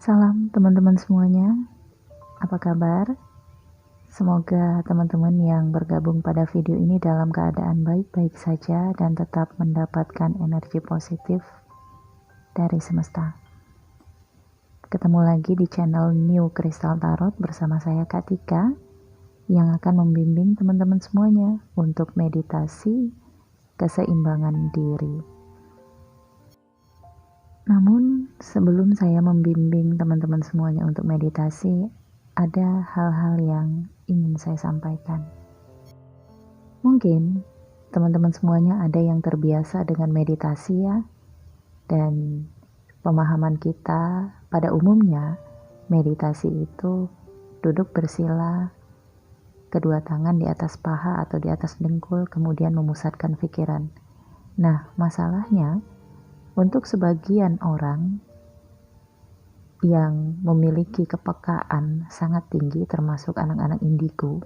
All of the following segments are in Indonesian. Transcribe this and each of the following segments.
Salam teman-teman semuanya, apa kabar? Semoga teman-teman yang bergabung pada video ini dalam keadaan baik-baik saja dan tetap mendapatkan energi positif dari semesta. Ketemu lagi di channel New Crystal Tarot bersama saya Katika yang akan membimbing teman-teman semuanya untuk meditasi keseimbangan diri. Namun sebelum saya membimbing teman-teman semuanya untuk meditasi, ada hal-hal yang ingin saya sampaikan. Mungkin teman-teman semuanya ada yang terbiasa dengan meditasi ya, dan pemahaman kita pada umumnya meditasi itu duduk bersila, kedua tangan di atas paha atau di atas dengkul, kemudian memusatkan pikiran. Nah, masalahnya untuk sebagian orang yang memiliki kepekaan sangat tinggi termasuk anak-anak indigo,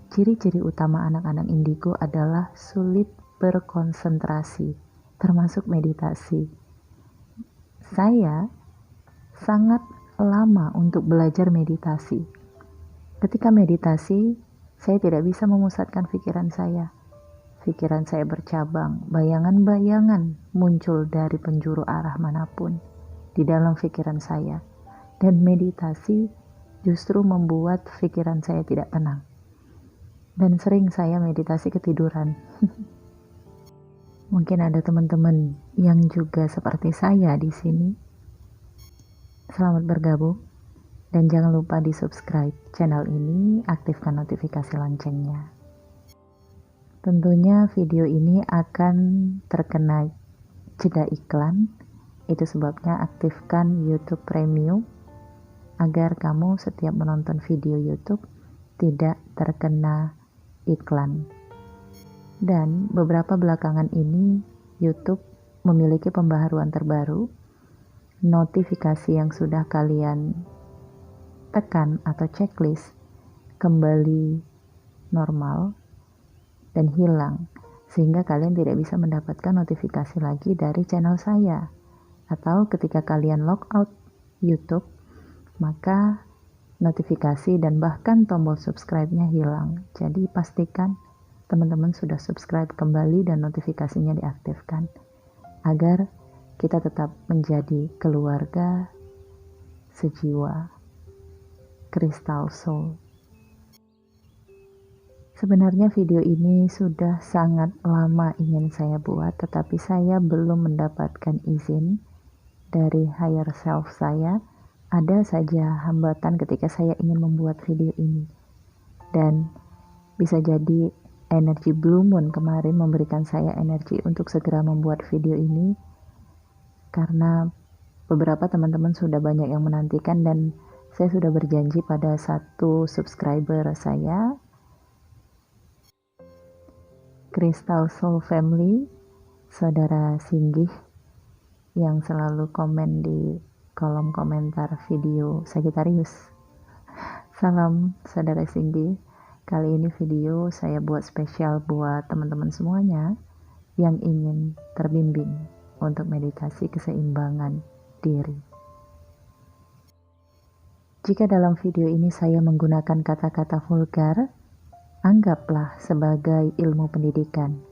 ciri-ciri utama anak-anak indigo adalah sulit berkonsentrasi, termasuk meditasi. Saya sangat lama untuk belajar meditasi. Ketika meditasi, saya tidak bisa memusatkan pikiran saya. Pikiran saya bercabang, bayangan-bayangan muncul dari penjuru arah manapun di dalam pikiran saya. Dan meditasi justru membuat pikiran saya tidak tenang. Dan sering saya meditasi ketiduran. Mungkin ada teman-teman yang juga seperti saya di sini. Selamat bergabung dan jangan lupa di subscribe channel ini, aktifkan notifikasi loncengnya. Tentunya video ini akan terkena jeda iklan, itu sebabnya aktifkan YouTube Premium agar kamu setiap menonton video YouTube tidak terkena iklan. Dan beberapa belakangan ini YouTube memiliki pembaharuan terbaru, notifikasi yang sudah kalian tekan atau checklist kembali normal dan hilang, sehingga kalian tidak bisa mendapatkan notifikasi lagi dari channel saya. Atau ketika kalian log out YouTube, maka notifikasi dan bahkan tombol subscribe-nya hilang. Jadi pastikan teman-teman sudah subscribe kembali dan notifikasinya diaktifkan, agar kita tetap menjadi keluarga sejiwa Crystal Soul. Sebenarnya video ini sudah sangat lama ingin saya buat, tetapi saya belum mendapatkan izin dari higher self saya. Ada saja hambatan ketika saya ingin membuat video ini. Dan bisa jadi energi Blue Moon kemarin memberikan saya energi untuk segera membuat video ini. Karena beberapa teman-teman sudah banyak yang menantikan dan saya sudah berjanji pada satu subscriber saya, Crystal Soul Family, Saudara Singgih, yang selalu komen di kolom komentar video Sagittarius. Salam Saudara Singgih. Kali ini video saya buat spesial buat teman-teman semuanya yang ingin terbimbing untuk meditasi keseimbangan diri. Jika dalam video ini saya menggunakan kata-kata vulgar, anggaplah sebagai ilmu pendidikan,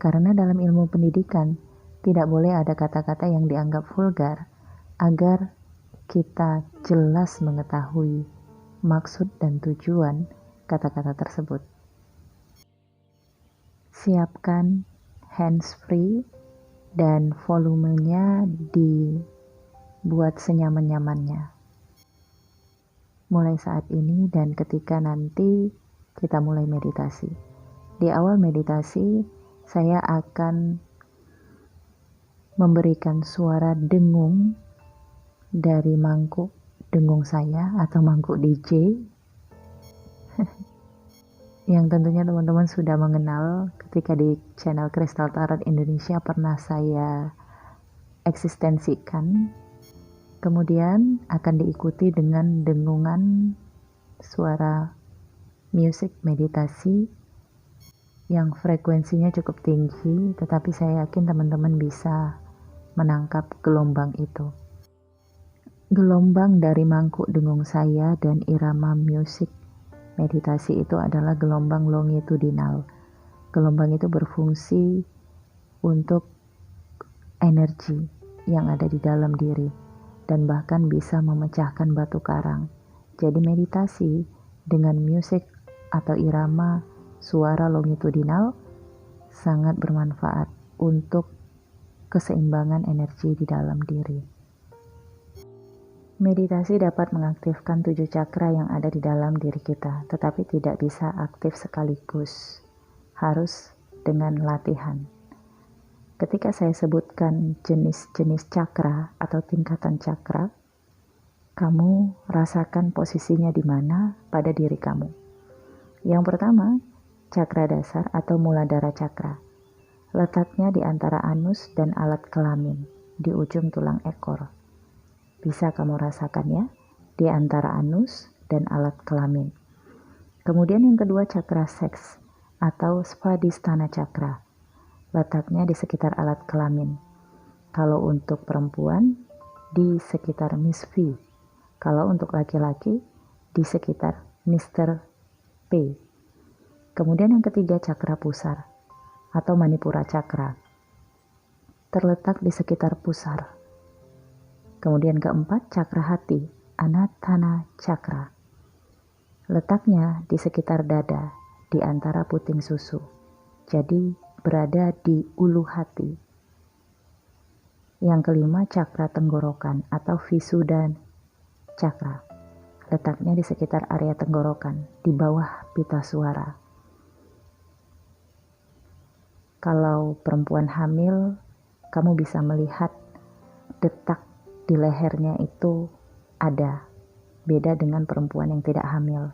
karena dalam ilmu pendidikan tidak boleh ada kata-kata yang dianggap vulgar, agar kita jelas mengetahui maksud dan tujuan kata-kata tersebut. Siapkan hands-free dan volumenya dibuat senyaman-nyamannya. Mulai saat ini dan ketika nanti kita mulai meditasi. Di awal meditasi, saya akan memberikan suara dengung dari mangkuk dengung saya atau mangkuk DJ yang tentunya teman-teman sudah mengenal ketika di channel Crystal Tarot Indonesia pernah saya eksistensikan. Kemudian akan diikuti dengan dengungan suara musik meditasi yang frekuensinya cukup tinggi, tetapi saya yakin teman-teman bisa menangkap gelombang itu. Gelombang dari mangkuk dengung saya dan irama musik meditasi itu adalah gelombang longitudinal. Gelombang itu berfungsi untuk energi yang ada di dalam diri dan bahkan bisa memecahkan batu karang. Jadi meditasi dengan musik atau irama suara longitudinal sangat bermanfaat untuk keseimbangan energi di dalam diri. Meditasi dapat mengaktifkan 7 cakra yang ada di dalam diri kita, tetapi tidak bisa aktif sekaligus. Harus dengan latihan. Ketika saya sebutkan jenis-jenis cakra atau tingkatan cakra, kamu rasakan posisinya di mana pada diri kamu. Yang pertama, cakra dasar atau muladhara cakra. Letaknya di antara anus dan alat kelamin, di ujung tulang ekor. Bisa kamu rasakan ya, di antara anus dan alat kelamin. Kemudian yang kedua, cakra seks atau svadhisthana cakra. Letaknya di sekitar alat kelamin. Kalau untuk perempuan, di sekitar Miss V. Kalau untuk laki-laki, di sekitar Mr. P. Kemudian yang ketiga, cakra pusar atau manipura cakra. Terletak di sekitar pusar. Kemudian keempat, cakra hati, anahata cakra. Letaknya di sekitar dada, di antara puting susu. Jadi berada di ulu hati. Yang kelima, cakra tenggorokan atau visuddha cakra. Letaknya di sekitar area tenggorokan, di bawah pita suara. Kalau perempuan hamil, kamu bisa melihat detak di lehernya itu ada, beda dengan perempuan yang tidak hamil.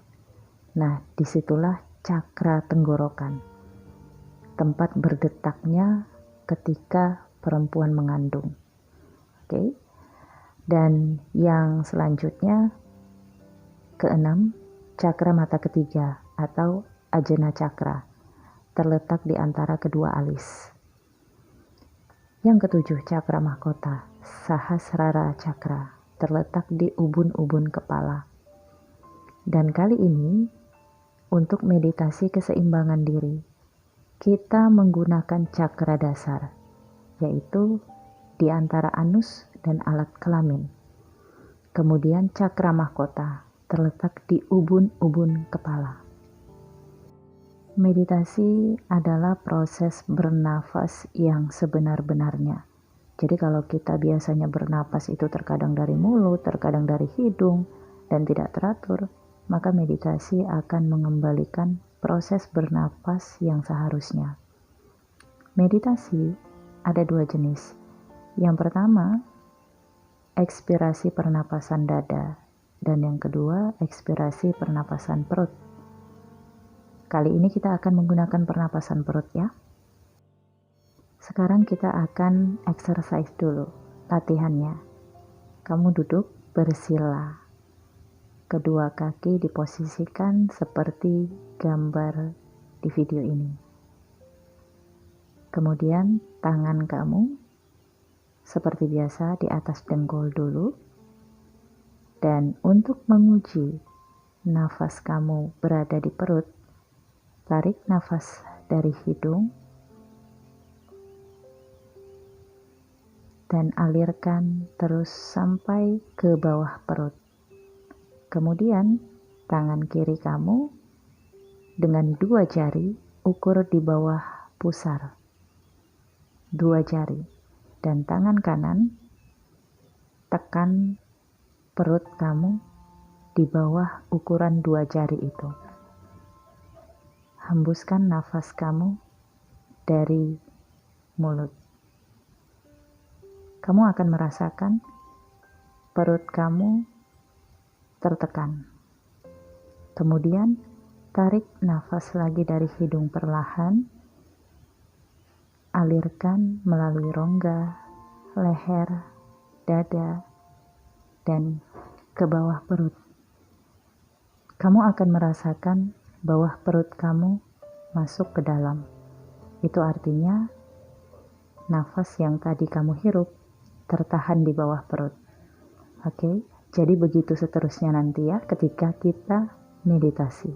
Nah, disitulah cakra tenggorokan, tempat berdetaknya ketika perempuan mengandung. Oke. Dan yang selanjutnya, keenam, cakra mata ketiga atau ajna cakra, terletak di antara kedua alis. Yang ketujuh, cakra mahkota, sahasrara cakra, terletak di ubun-ubun kepala. Dan kali ini, untuk meditasi keseimbangan diri, kita menggunakan cakra dasar, yaitu di antara anus dan alat kelamin. Kemudian cakra mahkota, terletak di ubun-ubun kepala. Meditasi adalah proses bernafas yang sebenar-benarnya. Jadi kalau kita biasanya bernapas itu terkadang dari mulut, terkadang dari hidung, dan tidak teratur, maka meditasi akan mengembalikan proses bernapas yang seharusnya. Meditasi ada dua jenis. Yang pertama, ekspirasi pernapasan dada, dan yang kedua, ekspirasi pernapasan perut. Kali ini kita akan menggunakan pernapasan perut ya. Sekarang kita akan exercise dulu, latihannya. Kamu duduk bersila. Kedua kaki diposisikan seperti gambar di video ini. Kemudian tangan kamu seperti biasa di atas dengkul dulu. Dan untuk menguji nafas kamu berada di perut, tarik nafas dari hidung dan alirkan terus sampai ke bawah perut. Kemudian tangan kiri kamu dengan 2 jari ukur di bawah pusar. 2 jari. Dan tangan kanan tekan perut kamu di bawah ukuran 2 jari itu. Hembuskan nafas kamu dari mulut. Kamu akan merasakan perut kamu tertekan. Kemudian tarik nafas lagi dari hidung perlahan. Alirkan melalui rongga, leher, dada, dan ke bawah perut. Kamu akan merasakan bawah perut kamu masuk ke dalam. Itu artinya nafas yang tadi kamu hirup tertahan di bawah perut. Oke, jadi begitu seterusnya nanti ya ketika kita meditasi.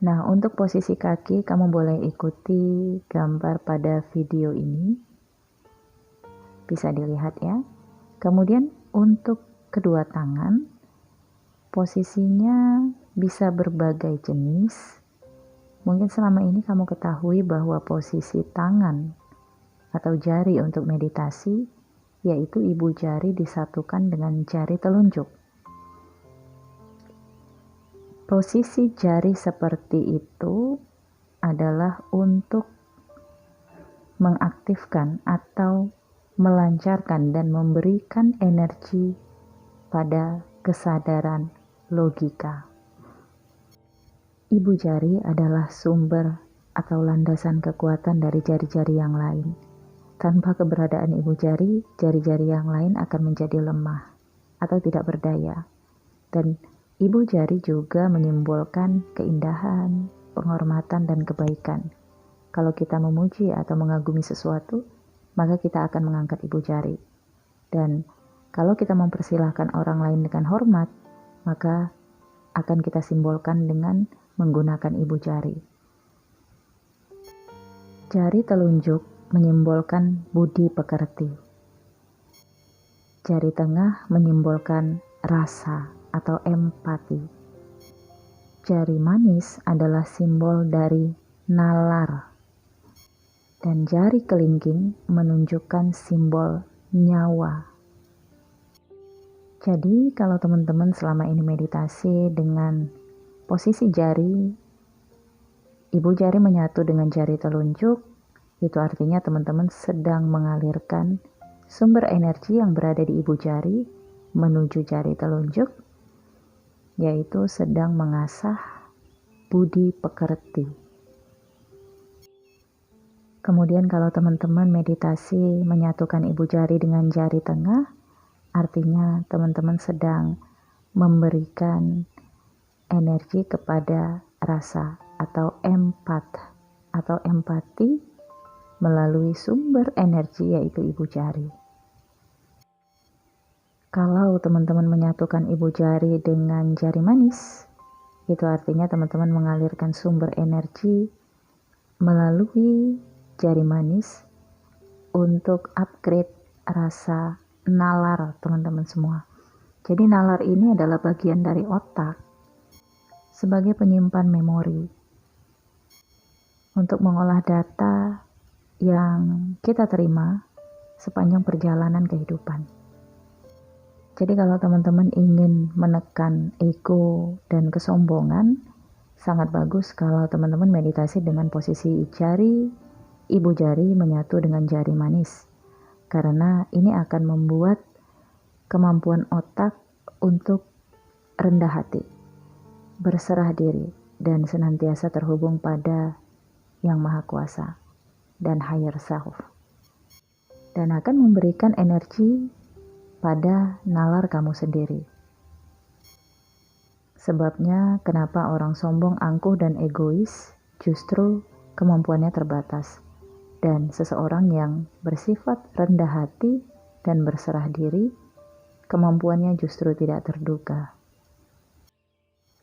Nah, untuk posisi kaki kamu boleh ikuti gambar pada video ini. Bisa dilihat ya. Kemudian untuk kedua tangan, posisinya bisa berbagai jenis. Mungkin selama ini kamu ketahui bahwa posisi tangan atau jari untuk meditasi, yaitu ibu jari disatukan dengan jari telunjuk. Posisi jari seperti itu adalah untuk mengaktifkan atau melancarkan dan memberikan energi pada kesadaran logika. Ibu jari adalah sumber atau landasan kekuatan dari jari-jari yang lain. Tanpa keberadaan ibu jari, jari-jari yang lain akan menjadi lemah atau tidak berdaya. Dan ibu jari juga menyimbolkan keindahan, penghormatan, dan kebaikan. Kalau kita memuji atau mengagumi sesuatu, maka kita akan mengangkat ibu jari. Dan kalau kita mempersilahkan orang lain dengan hormat, maka akan kita simbolkan dengan menggunakan ibu jari. Jari telunjuk menyimbolkan budi pekerti. Jari tengah menyimbolkan rasa atau empati. Jari manis adalah simbol dari nalar. Dan jari kelingking menunjukkan simbol nyawa. Jadi kalau teman-teman selama ini meditasi dengan posisi jari, ibu jari menyatu dengan jari telunjuk, itu artinya teman-teman sedang mengalirkan sumber energi yang berada di ibu jari menuju jari telunjuk, yaitu sedang mengasah budi pekerti. Kemudian kalau teman-teman meditasi menyatukan ibu jari dengan jari tengah, artinya teman-teman sedang memberikan energi kepada rasa atau empati melalui sumber energi yaitu ibu jari. Kalau teman-teman menyatukan ibu jari dengan jari manis, itu artinya teman-teman mengalirkan sumber energi melalui jari manis untuk upgrade rasa nalar teman-teman semua. Jadi nalar ini adalah bagian dari otak sebagai penyimpan memori untuk mengolah data yang kita terima sepanjang perjalanan kehidupan. Jadi kalau teman-teman ingin menekan ego dan kesombongan, sangat bagus kalau teman-teman meditasi dengan posisi jari, ibu jari menyatu dengan jari manis. Karena ini akan membuat kemampuan otak untuk rendah hati, berserah diri, dan senantiasa terhubung pada Yang Maha Kuasa dan higher self. Dan akan memberikan energi pada nalar kamu sendiri. Sebabnya kenapa orang sombong, angkuh, dan egois justru kemampuannya terbatas. Dan seseorang yang bersifat rendah hati dan berserah diri, kemampuannya justru tidak terduga.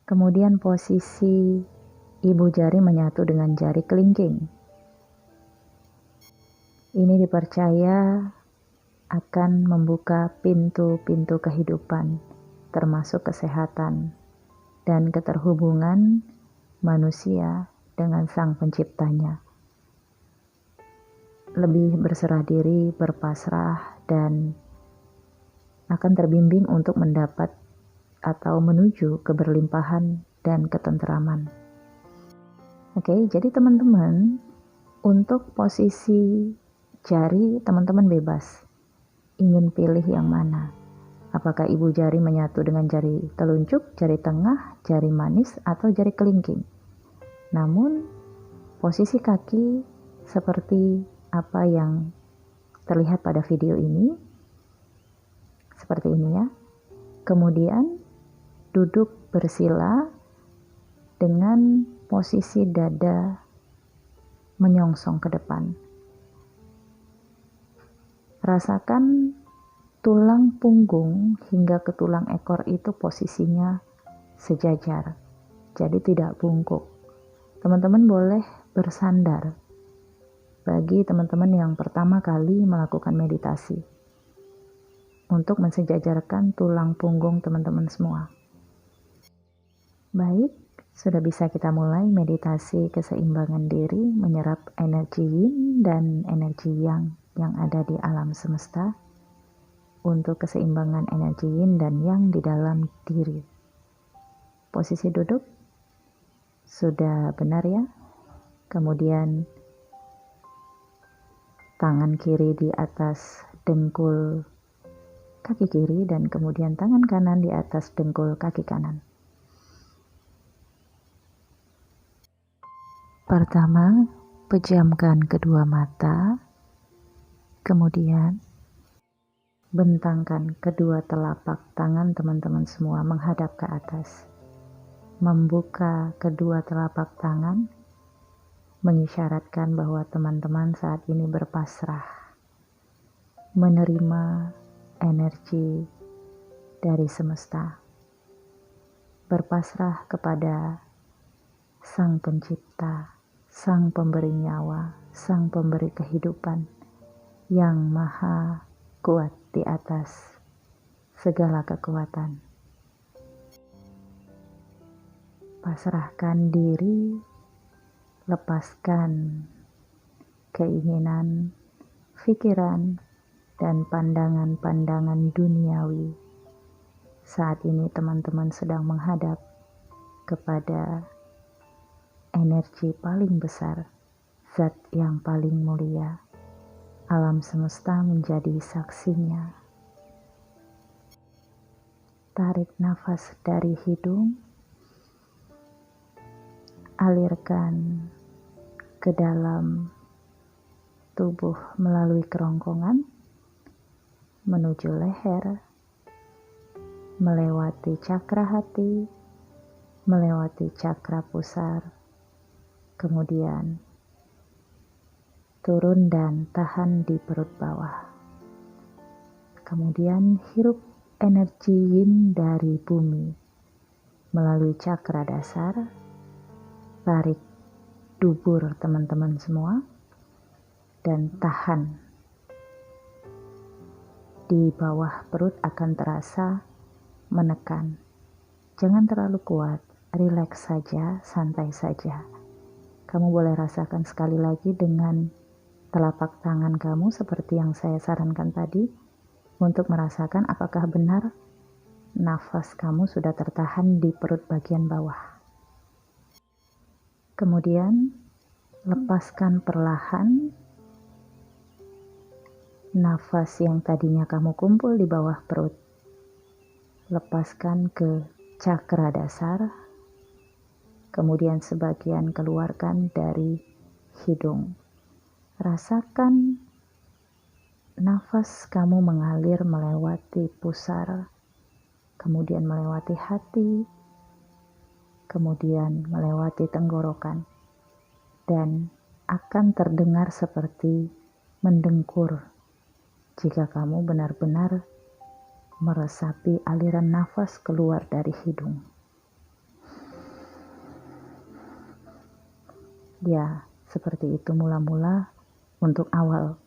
Kemudian posisi ibu jari menyatu dengan jari kelingking. Ini dipercaya akan membuka pintu-pintu kehidupan, termasuk kesehatan dan keterhubungan manusia dengan Sang Penciptanya. Lebih berserah diri, berpasrah, dan akan terbimbing untuk mendapat atau menuju keberlimpahan dan ketenteraman. Oke, jadi teman-teman, untuk posisi jari teman-teman bebas. Ingin pilih yang mana? Apakah ibu jari menyatu dengan jari telunjuk, jari tengah, jari manis, atau jari kelingking? Namun, posisi kaki seperti apa yang terlihat pada video ini, seperti ini ya. Kemudian, duduk bersila dengan posisi dada menyongsong ke depan. Rasakan tulang punggung hingga ke tulang ekor itu posisinya sejajar, jadi tidak bungkuk. Teman-teman boleh bersandar bagi teman-teman yang pertama kali melakukan meditasi untuk mensejajarkan tulang punggung teman-teman semua. Baik, sudah bisa kita mulai meditasi keseimbangan diri, menyerap energi yin dan energi yang ada di alam semesta untuk keseimbangan energi yin dan yang di dalam diri. Posisi duduk sudah benar ya. Kemudian tangan kiri di atas dengkul kaki kiri dan kemudian tangan kanan di atas dengkul kaki kanan. Pertama, pejamkan kedua mata, kemudian bentangkan kedua telapak tangan teman-teman semua menghadap ke atas. Membuka kedua telapak tangan mengisyaratkan bahwa teman-teman saat ini berpasrah, menerima energi dari semesta, berpasrah kepada Sang Pencipta, Sang Pemberi nyawa, Sang Pemberi kehidupan yang maha kuat di atas segala kekuatan. Pasrahkan diri, lepaskan keinginan, pikiran, dan pandangan-pandangan duniawi. Saat ini teman-teman sedang menghadap kepada energi paling besar, zat yang paling mulia. Alam semesta menjadi saksinya. Tarik nafas dari hidung, alirkan ke dalam tubuh melalui kerongkongan, menuju leher, melewati cakra hati, melewati cakra pusar, kemudian turun dan tahan di perut bawah. Kemudian hirup energi yin dari bumi melalui cakra dasar, tarik dubur teman-teman semua, dan tahan. Di bawah perut akan terasa menekan. Jangan terlalu kuat, rileks saja, santai saja. Kamu boleh rasakan sekali lagi dengan telapak tangan kamu seperti yang saya sarankan tadi untuk merasakan apakah benar nafas kamu sudah tertahan di perut bagian bawah. Kemudian lepaskan perlahan nafas yang tadinya kamu kumpul di bawah perut. Lepaskan ke cakra dasar, kemudian sebagian keluarkan dari hidung. Rasakan nafas kamu mengalir melewati pusar, kemudian melewati hati, kemudian melewati tenggorokan, dan akan terdengar seperti mendengkur jika kamu benar-benar meresapi aliran nafas keluar dari hidung. Ya, seperti itu mula-mula untuk awal.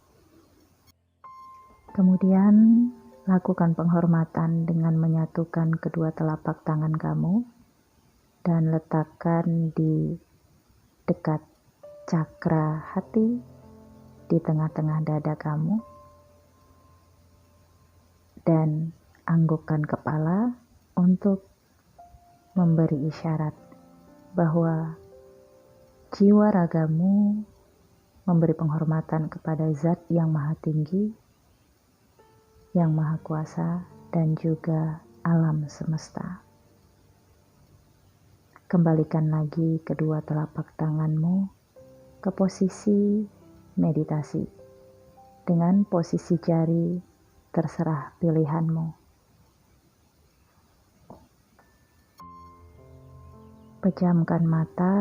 Kemudian lakukan penghormatan dengan menyatukan kedua telapak tangan kamu dan letakkan di dekat cakra hati di tengah-tengah dada kamu, dan anggukkan kepala untuk memberi isyarat bahwa jiwa ragamu memberi penghormatan kepada Zat yang Maha Tinggi, yang Maha Kuasa, dan juga alam semesta. Kembalikan lagi kedua telapak tanganmu ke posisi meditasi dengan posisi jari terserah pilihanmu. Pejamkan mata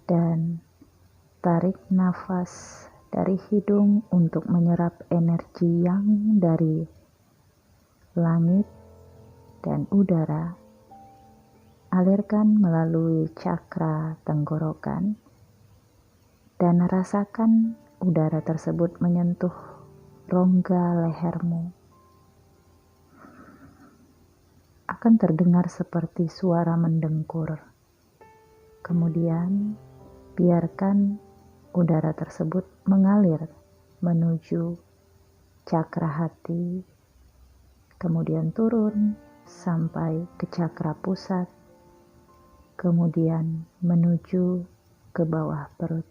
dan tarik nafas dari hidung untuk menyerap energi yang dari langit dan udara. Alirkan melalui cakra tenggorokan dan rasakan udara tersebut menyentuh rongga lehermu. Akan terdengar seperti suara mendengkur. Kemudian, biarkan udara tersebut mengalir menuju cakra hati, kemudian turun sampai ke cakra pusat, kemudian menuju ke bawah perut.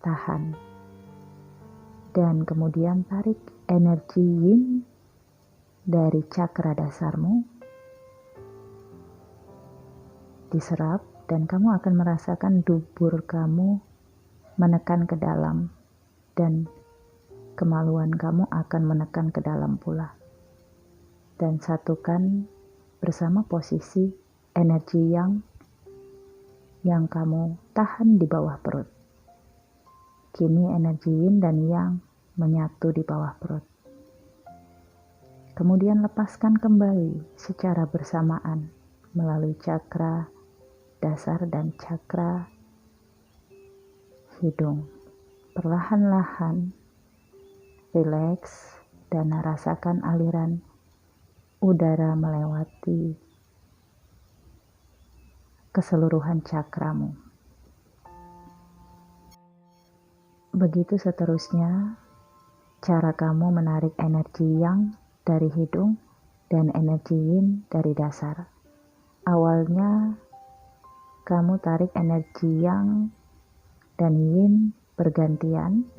Tahan. Dan kemudian tarik energi yin dari cakra dasarmu, diserap, dan kamu akan merasakan dubur kamu menekan ke dalam, dan kemaluan kamu akan menekan ke dalam pula. Dan satukan bersama posisi energi yang kamu tahan di bawah perut. Kini energi yin dan yang menyatu di bawah perut. Kemudian lepaskan kembali secara bersamaan melalui cakra dasar dan cakra hidung. Perlahan-lahan rileks dan rasakan aliran udara melewati keseluruhan cakramu. Begitu seterusnya, cara kamu menarik energi yang dari hidung dan energi yin dari dasar. Awalnya, kamu tarik energi yang dan yin bergantian,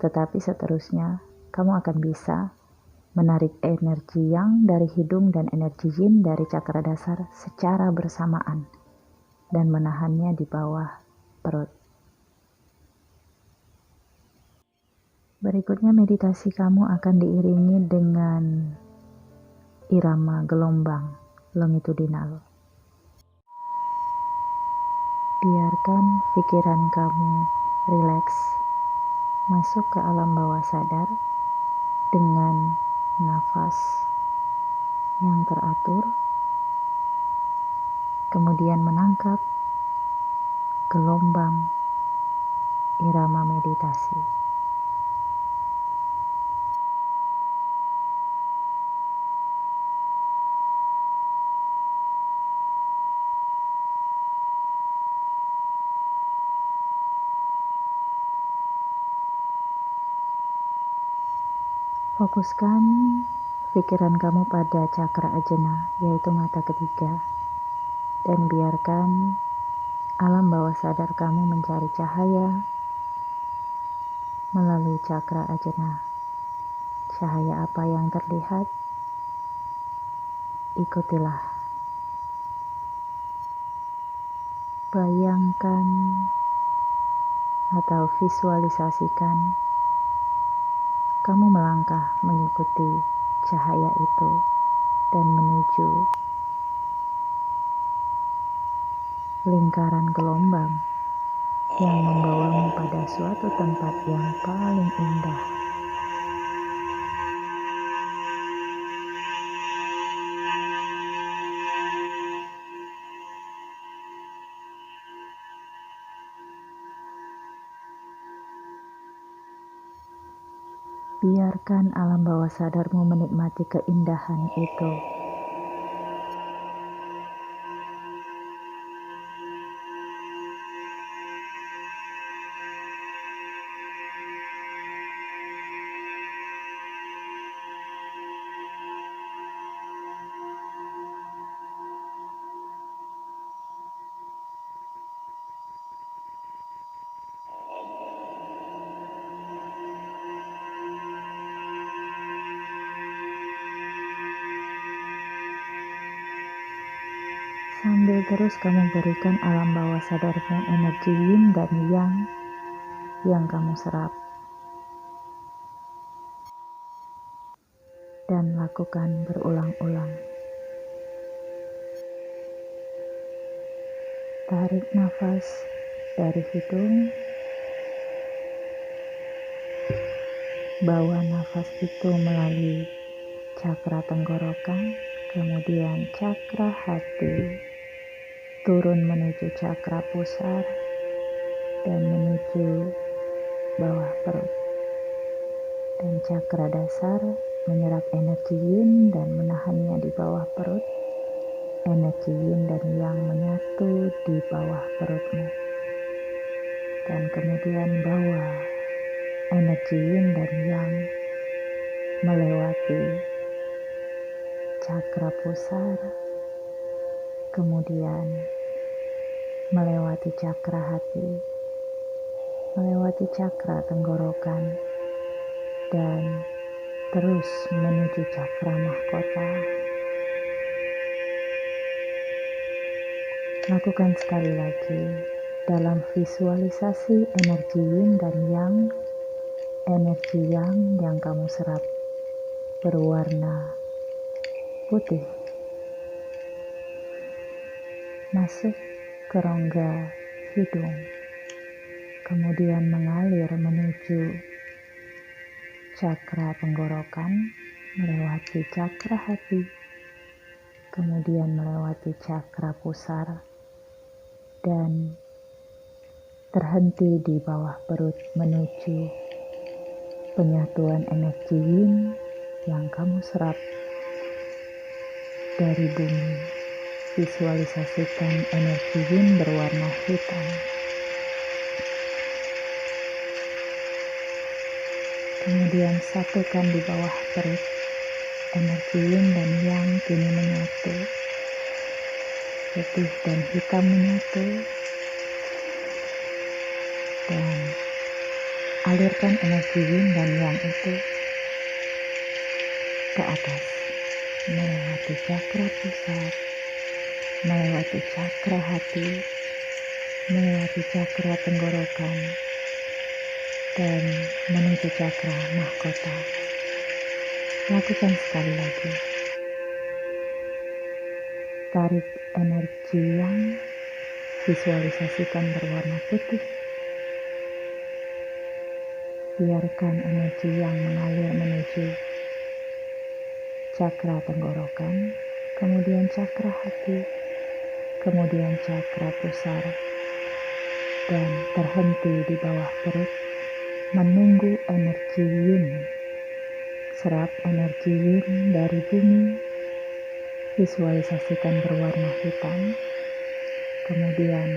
tetapi seterusnya kamu akan bisa menarik energi yang dari hidung dan energi yin dari cakra dasar secara bersamaan dan menahannya di bawah perut. Berikutnya meditasi kamu akan diiringi dengan irama gelombang longitudinal. Biarkan pikiran kamu rileks, masuk ke alam bawah sadar dengan nafas yang teratur, kemudian menangkap gelombang irama meditasi. Fokuskan pikiran kamu pada cakra ajna, yaitu mata ketiga, dan biarkan alam bawah sadar kamu mencari cahaya melalui cakra ajna. Cahaya apa yang terlihat? Ikutilah. Bayangkan atau visualisasikan kamu melangkah mengikuti cahaya itu dan menuju lingkaran gelombang yang membawamu pada suatu tempat yang paling indah. Biarkan alam bawah sadarmu menikmati keindahan itu. Sambil terus kamu berikan alam bawah sadarmu energi yin dan yang kamu serap. Dan lakukan berulang-ulang. Tarik nafas dari hidung, Bawa nafas itu melalui cakra tenggorokan, kemudian cakra hati, turun menuju cakra pusar, dan menuju bawah perut. Dan cakra dasar menyerap energi yin dan menahannya di bawah perut. Energi yin dan yang menyatu di bawah perutmu. Dan kemudian bawa energi yin dan yang melewati cakra pusar, kemudian melewati cakra hati, melewati cakra tenggorokan, dan terus menuju cakra mahkota. Lakukan sekali lagi dalam visualisasi energi yin dan yang, energi yang kamu serap berwarna putih masuk ke rongga hidung, kemudian mengalir menuju cakra tenggorokan, melewati cakra hati, kemudian melewati cakra pusar, dan terhenti di bawah perut menuju penyatuan energi yin yang kamu serap dari bumi. Visualisasikan energi yin berwarna hitam. Kemudian satukan di bawah perut. Energi yin dan yang kini menyatu. Putih dan hitam menyatu. Dan alirkan energi yin dan yang itu ke atas. Melewati cakra pusat, melewati cakra hati, melewati cakra tenggorokan, dan menuju cakra mahkota. Lakukan sekali lagi. Tarik energi yang, visualisasikan berwarna putih. Biarkan energi yang mengalir menuju cakra tenggorokan, kemudian cakra hati, kemudian cakra pusar, dan terhenti di bawah perut, menunggu energi yin. Serap energi yin dari bumi, visualisasikan berwarna hitam, kemudian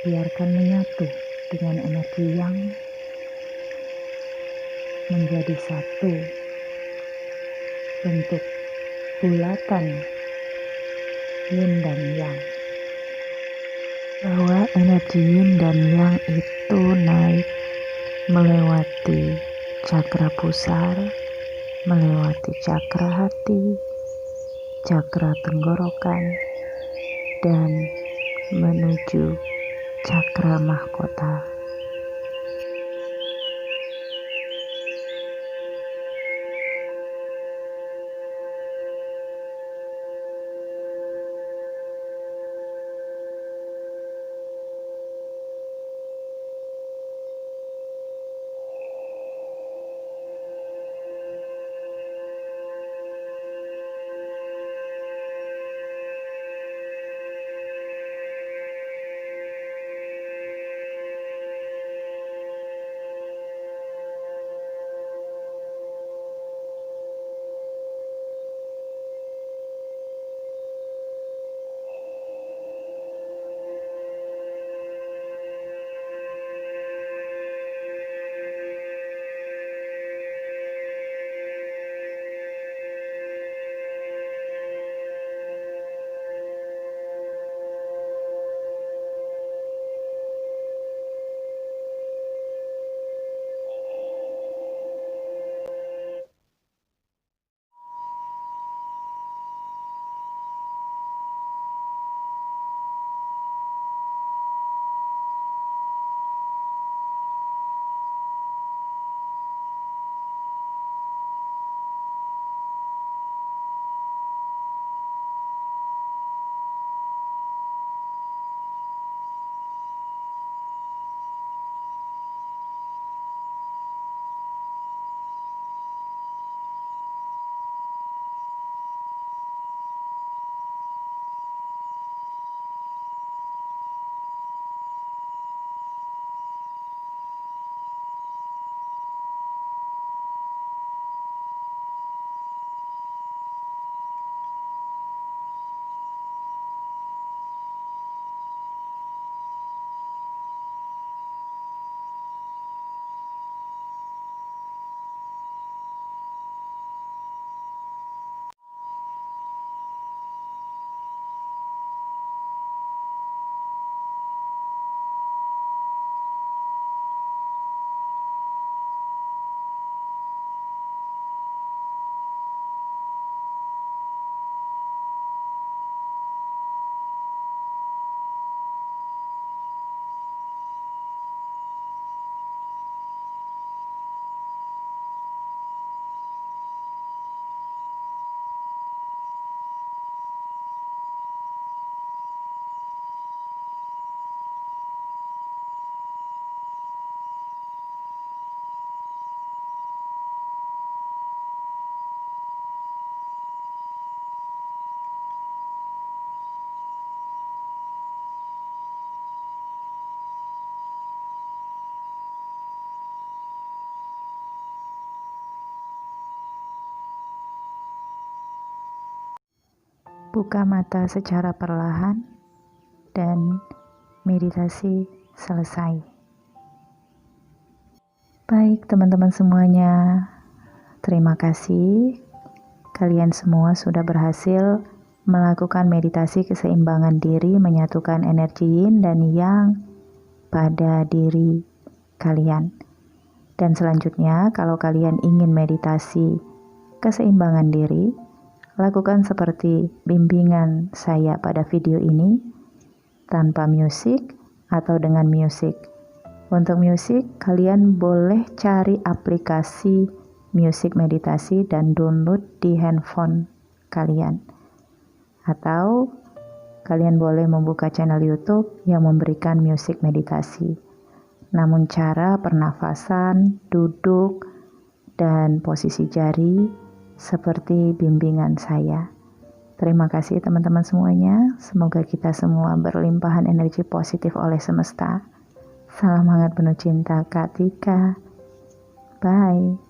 biarkan menyatu dengan energi yang menjadi satu bentuk bulatan yin dan yang. Bawa energi yin dan yang itu naik melewati cakra pusar, melewati cakra hati, cakra tenggorokan, dan menuju cakra mahkota. Buka mata secara perlahan dan meditasi selesai. Baik teman-teman semuanya, terima kasih. Kalian semua sudah berhasil melakukan meditasi keseimbangan diri, menyatukan energi yin dan yang pada diri kalian. Dan selanjutnya, kalau kalian ingin meditasi keseimbangan diri, lakukan seperti bimbingan saya pada video ini, tanpa musik atau dengan musik. Untuk musik, kalian boleh cari aplikasi musik meditasi dan download di handphone kalian. Atau kalian boleh membuka channel YouTube yang memberikan musik meditasi. Namun cara pernafasan, duduk, dan posisi jari seperti bimbingan saya. Terima kasih teman-teman semuanya. Semoga kita semua berlimpahan energi positif oleh semesta. Salam hangat penuh cinta, Kak Tika. Bye.